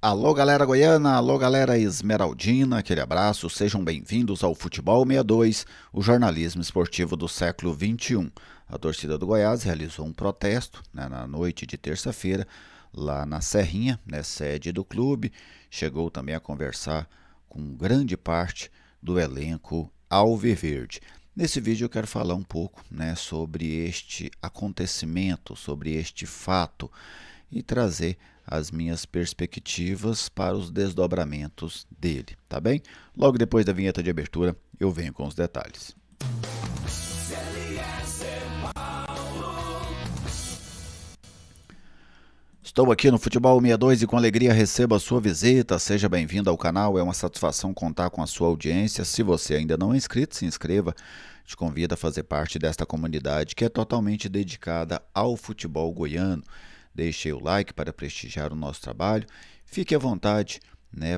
Alô galera goiana, alô galera esmeraldina, aquele abraço, sejam bem-vindos ao Futebol 62, o jornalismo esportivo do século XXI. A torcida do Goiás realizou um protesto na noite de terça-feira, lá na Serrinha, sede do clube, chegou também a conversar com grande parte do elenco alviverde. Nesse vídeo eu quero falar um pouco sobre este acontecimento, sobre este fato e trazer as minhas perspectivas para os desdobramentos dele, tá bem? Logo depois da vinheta de abertura, eu venho com os detalhes. Estou aqui no Futebol 62 e com alegria recebo a sua visita. Seja bem-vindo ao canal, é uma satisfação contar com a sua audiência. Se você ainda não é inscrito, se inscreva. Te convido a fazer parte desta comunidade que é totalmente dedicada ao futebol goiano. Deixe o like para prestigiar o nosso trabalho. Fique à vontade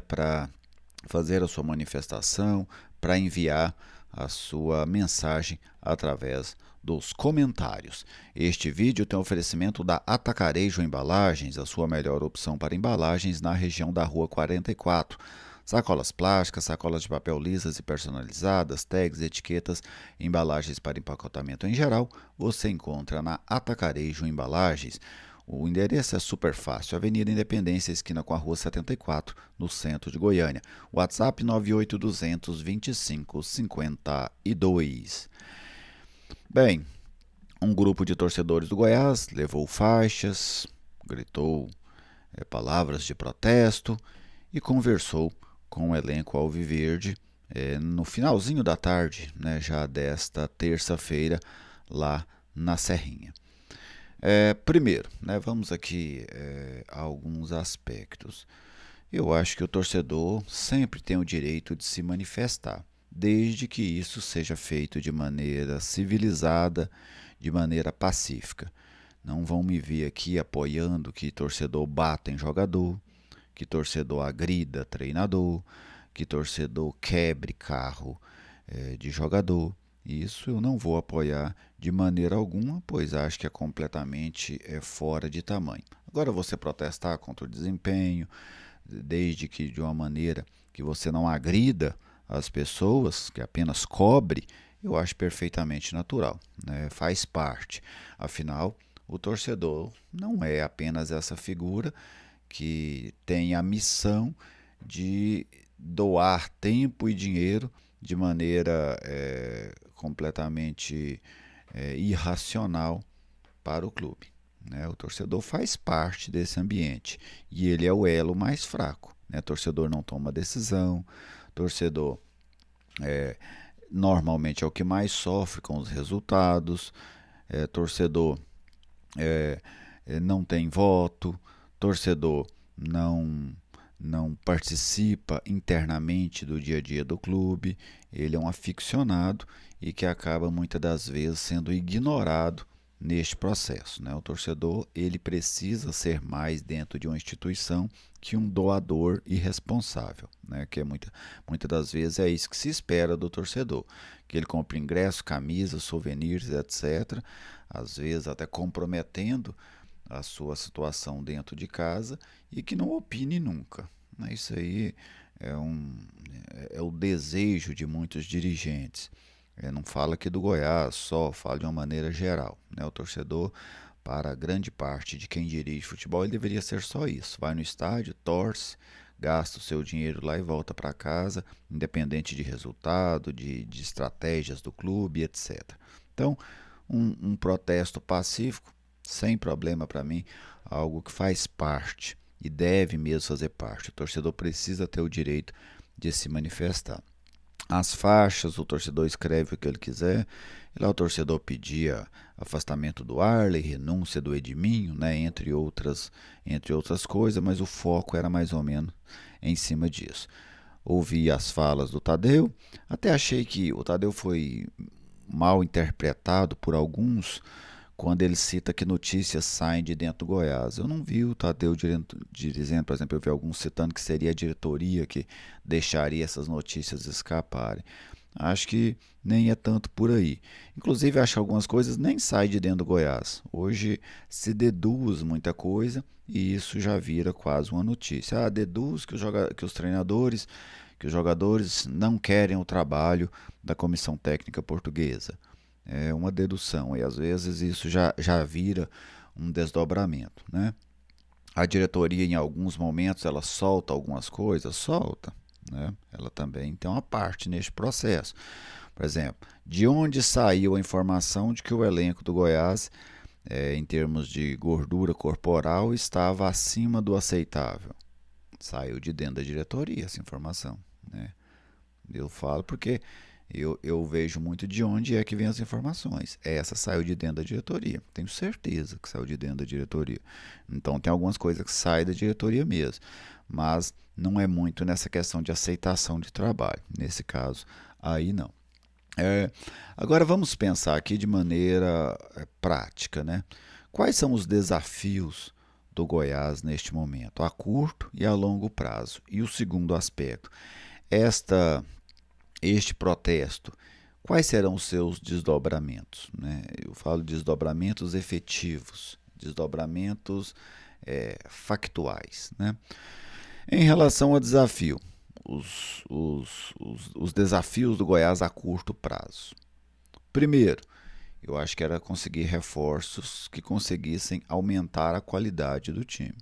para fazer a sua manifestação, para enviar a sua mensagem através dos comentários. Este vídeo tem oferecimento da Atacarejo Embalagens, a sua melhor opção para embalagens na região da Rua 44. Sacolas plásticas, sacolas de papel lisas e personalizadas, tags, etiquetas, embalagens para empacotamento em geral, você encontra na Atacarejo Embalagens. O endereço é super fácil, Avenida Independência, esquina com a Rua 74, no centro de Goiânia. WhatsApp 98200 2552. Bem, um grupo de torcedores do Goiás levou faixas, gritou palavras de protesto e conversou com o elenco alviverde no finalzinho da tarde, já desta terça-feira, lá na Serrinha. Primeiro, vamos aqui a alguns aspectos. Eu acho que o torcedor sempre tem o direito de se manifestar, desde que isso seja feito de maneira civilizada, de maneira pacífica. Não vão me ver aqui apoiando que torcedor bata em jogador, que torcedor agrida treinador, que torcedor quebre carro de jogador. Isso eu não vou apoiar de maneira alguma, pois acho que é completamente fora de tamanho. Agora, você protestar contra o desempenho, desde que de uma maneira que você não agrida as pessoas, que apenas cobre, eu acho perfeitamente natural, faz parte. Afinal, o torcedor não é apenas essa figura que tem a missão de doar tempo e dinheiro de maneira completamente irracional para o clube. O torcedor faz parte desse ambiente e ele é o elo mais fraco. O torcedor não toma decisão, torcedor normalmente é o que mais sofre com os resultados, torcedor não tem voto, torcedor não participa internamente do dia a dia do clube, ele é um aficionado e que acaba muitas das vezes sendo ignorado neste processo. O torcedor ele precisa ser mais dentro de uma instituição que um doador irresponsável, que muitas das vezes é isso que se espera do torcedor, que ele compre ingresso, camisas, souvenirs, etc., às vezes até comprometendo a sua situação dentro de casa e que não opine nunca. Isso aí é o desejo de muitos dirigentes. Não fala aqui do Goiás só, fala de uma maneira geral. O torcedor, para a grande parte de quem dirige futebol, ele deveria ser só isso. Vai no estádio, torce, gasta o seu dinheiro lá e volta para casa, independente de resultado, de estratégias do clube, etc. Então, um protesto pacífico, sem problema para mim, algo que faz parte e deve mesmo fazer parte. O torcedor precisa ter o direito de se manifestar. As faixas, o torcedor escreve o que ele quiser, e lá o torcedor pedia afastamento do Arley, renúncia do Edminho, entre outras coisas, mas o foco era mais ou menos em cima disso. Ouvi as falas do Tadeu, até achei que o Tadeu foi mal interpretado por alguns quando ele cita que notícias saem de dentro do Goiás. Eu não vi o Tadeu dizendo, por exemplo, eu vi alguns citando que seria a diretoria que deixaria essas notícias escaparem. Acho que nem é tanto por aí. Inclusive, acho que algumas coisas nem saem de dentro do Goiás. Hoje se deduz muita coisa e isso já vira quase uma notícia. Deduz que os treinadores, que os jogadores não querem o trabalho da comissão técnica portuguesa. É uma dedução, e às vezes isso já vira um desdobramento, né? A diretoria, em alguns momentos, ela solta algumas coisas, solta, né? Ela também tem uma parte neste processo. Por exemplo, de onde saiu a informação de que o elenco do Goiás, em termos de gordura corporal, estava acima do aceitável? Saiu de dentro da diretoria essa informação, né? Eu falo porque eu vejo muito de onde é que vem as informações. Essa saiu de dentro da diretoria. Tenho certeza que saiu de dentro da diretoria. Então tem algumas coisas que saem da diretoria mesmo. Mas não é muito nessa questão de aceitação de trabalho. Nesse caso, aí não. É, agora vamos pensar aqui de maneira prática, né? Quais são os desafios do Goiás neste momento, a curto e a longo prazo? E o segundo aspecto, esta este protesto, quais serão os seus desdobramentos? Né? Eu falo desdobramentos efetivos, desdobramentos factuais. Né? Em relação ao desafio, os desafios do Goiás a curto prazo. Primeiro, eu acho que era conseguir reforços que conseguissem aumentar a qualidade do time.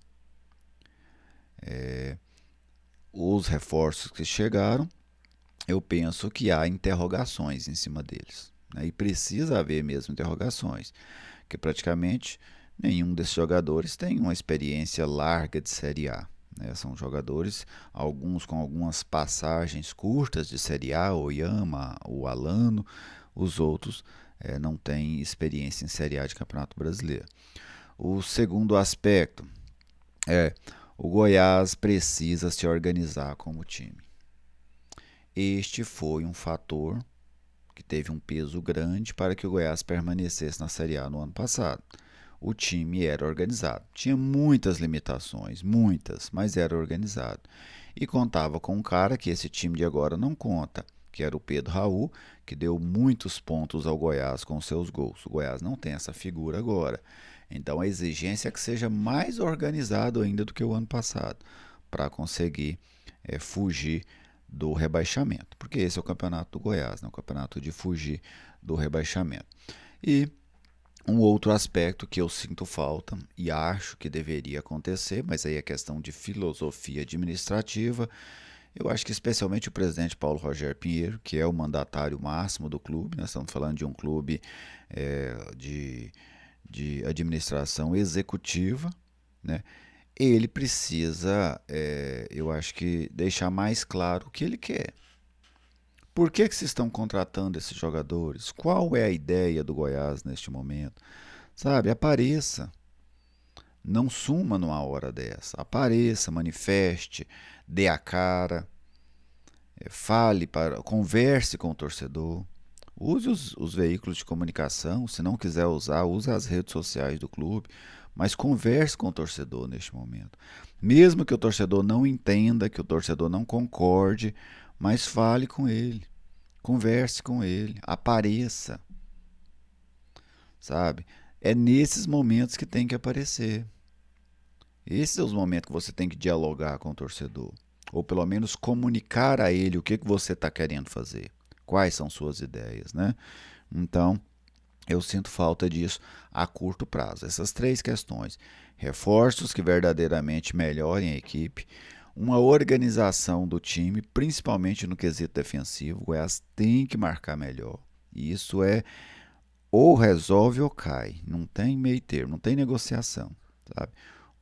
Os reforços que chegaram, eu penso que há interrogações em cima deles. Né? E precisa haver mesmo interrogações, porque praticamente nenhum desses jogadores tem uma experiência larga de Série A. Né? São jogadores, alguns com algumas passagens curtas de Série A, o Yama, o Alano, os outros não têm experiência em Série A de Campeonato Brasileiro. O segundo aspecto é o Goiás precisa se organizar como time. Este foi um fator que teve um peso grande para que o Goiás permanecesse na Série A no ano passado. O time era organizado, tinha muitas limitações, muitas, mas era organizado. E contava com um cara que esse time de agora não conta, que era o Pedro Raul, que deu muitos pontos ao Goiás com seus gols. O Goiás não tem essa figura agora. Então a exigência é que seja mais organizado ainda do que o ano passado, para conseguir fugir do rebaixamento, porque esse é o campeonato do Goiás, né? O campeonato de fugir do rebaixamento. E um outro aspecto que eu sinto falta e acho que deveria acontecer, mas aí é questão de filosofia administrativa. Eu acho que especialmente o presidente Paulo Rogério Pinheiro, que é o mandatário máximo do clube, nós estamos falando de um clube de administração executiva, né? Ele precisa, eu acho que, deixar mais claro o que ele quer. Por que se estão contratando esses jogadores? Qual é a ideia do Goiás neste momento? Sabe, apareça. Não suma numa hora dessa. Apareça, manifeste, dê a cara, converse com o torcedor. Use os veículos de comunicação. Se não quiser usar, use as redes sociais do clube. Mas converse com o torcedor neste momento. Mesmo que o torcedor não entenda, que o torcedor não concorde, mas fale com ele. Converse com ele. Apareça. Sabe? É nesses momentos que tem que aparecer. Esses são os momentos que você tem que dialogar com o torcedor. Ou pelo menos comunicar a ele o que você está querendo fazer. Quais são suas ideias, né? Então, eu sinto falta disso a curto prazo. Essas três questões: reforços que verdadeiramente melhorem a equipe, uma organização do time, principalmente no quesito defensivo. O Goiás tem que marcar melhor. E isso ou resolve ou cai. Não tem meio termo, não tem negociação, sabe?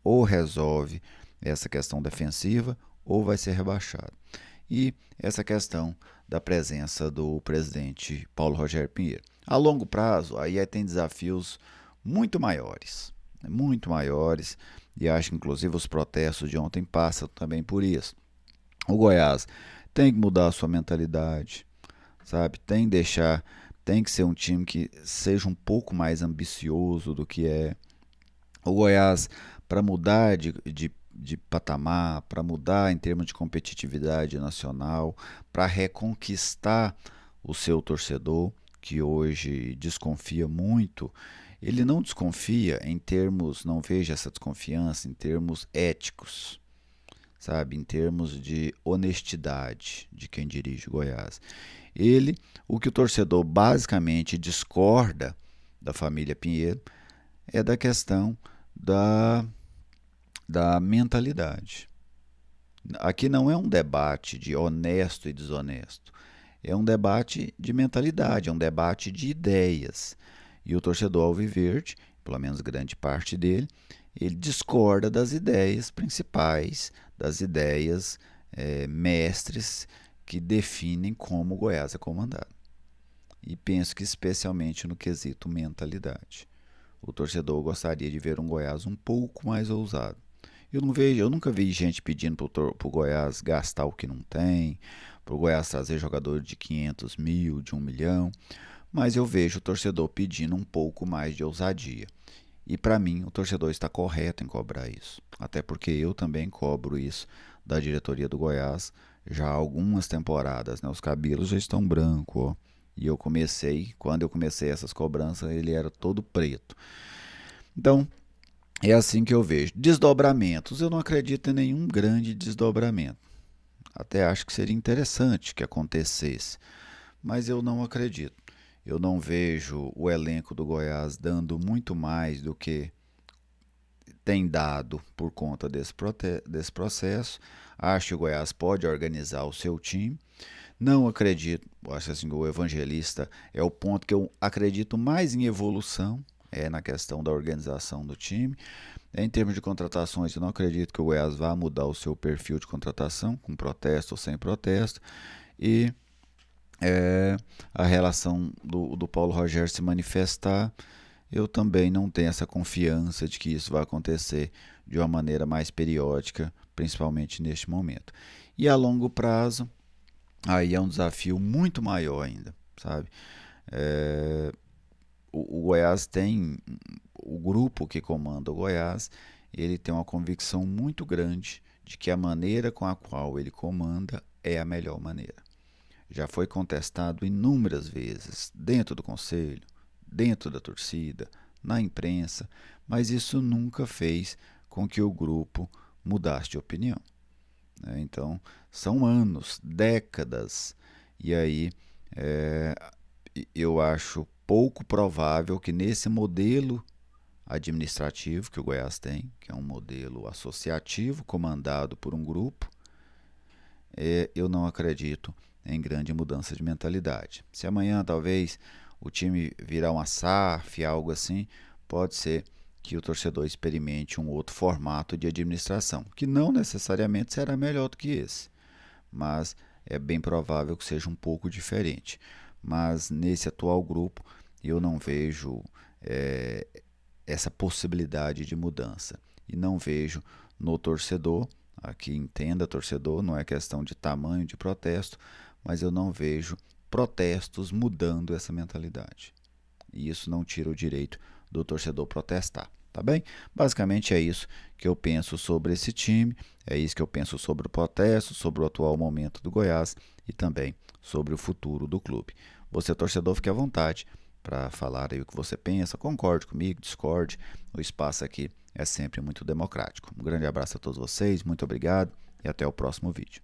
Ou resolve essa questão defensiva ou vai ser rebaixado. E essa questão da presença do presidente Paulo Rogério Pinheiro. A longo prazo, aí tem desafios muito maiores, né? Muito maiores, e acho que inclusive os protestos de ontem passam também por isso. O Goiás tem que mudar a sua mentalidade, sabe? Tem que ser um time que seja um pouco mais ambicioso do que é. O Goiás, para mudar de patamar, para mudar em termos de competitividade nacional, para reconquistar o seu torcedor, que hoje desconfia muito ele não desconfia em termos, não vejo essa desconfiança em termos éticos, sabe, em termos de honestidade de quem dirige o Goiás. O que o torcedor basicamente discorda da família Pinheiro é da questão da, da mentalidade. Aqui não é um debate de honesto e desonesto, é um debate de mentalidade, é um debate de ideias. E o torcedor alviverde, pelo menos grande parte dele, ele discorda das ideias principais, das ideias mestres que definem como o Goiás é comandado. E penso que especialmente no quesito mentalidade. O torcedor gostaria de ver um Goiás um pouco mais ousado. Eu nunca vi gente pedindo para o Goiás gastar o que não tem, para o Goiás trazer jogador de 500 mil, de 1 milhão, mas eu vejo o torcedor pedindo um pouco mais de ousadia. E para mim, o torcedor está correto em cobrar isso. Até porque eu também cobro isso da diretoria do Goiás já há algumas temporadas. Né? Os cabelos já estão brancos. Ó. E quando eu comecei essas cobranças, ele era todo preto. Então, é assim que eu vejo. Desdobramentos. Eu não acredito em nenhum grande desdobramento. Até acho que seria interessante que acontecesse. Mas eu não acredito. Eu não vejo o elenco do Goiás dando muito mais do que tem dado por conta desse processo. Acho que o Goiás pode organizar o seu time. Não acredito, acho assim, o Evangelista é o ponto que eu acredito mais em evolução, na questão da organização do time. Em termos de contratações, eu não acredito que o Goiás vá mudar o seu perfil de contratação, com protesto ou sem protesto. E a relação do Paulo Rogério se manifestar, eu também não tenho essa confiança de que isso vai acontecer de uma maneira mais periódica, principalmente neste momento. E a longo prazo, aí é um desafio muito maior ainda, sabe? É, o Goiás tem, o grupo que comanda o Goiás, ele tem uma convicção muito grande de que a maneira com a qual ele comanda é a melhor maneira. Já foi contestado inúmeras vezes, dentro do conselho, dentro da torcida, na imprensa, mas isso nunca fez com que o grupo mudasse de opinião. Então, são anos, décadas, e aí é, eu acho pouco provável que nesse modelo administrativo que o Goiás tem, que é um modelo associativo comandado por um grupo, eu não acredito em grande mudança de mentalidade. Se amanhã talvez o time virar uma SAF, algo assim, pode ser que o torcedor experimente um outro formato de administração, que não necessariamente será melhor do que esse, mas é bem provável que seja um pouco diferente. Mas nesse atual grupo eu não vejo essa possibilidade de mudança e não vejo no torcedor. Aqui entenda, torcedor, não é questão de tamanho de protesto, mas eu não vejo protestos mudando essa mentalidade. E isso não tira o direito do torcedor protestar, tá bem? Basicamente é isso que eu penso sobre esse time, é isso que eu penso sobre o protesto, sobre o atual momento do Goiás e também sobre o futuro do clube. Você, torcedor, fique à vontade para falar aí o que você pensa, concorde comigo, discorde, o espaço aqui é sempre muito democrático. Um grande abraço a todos vocês, muito obrigado e até o próximo vídeo.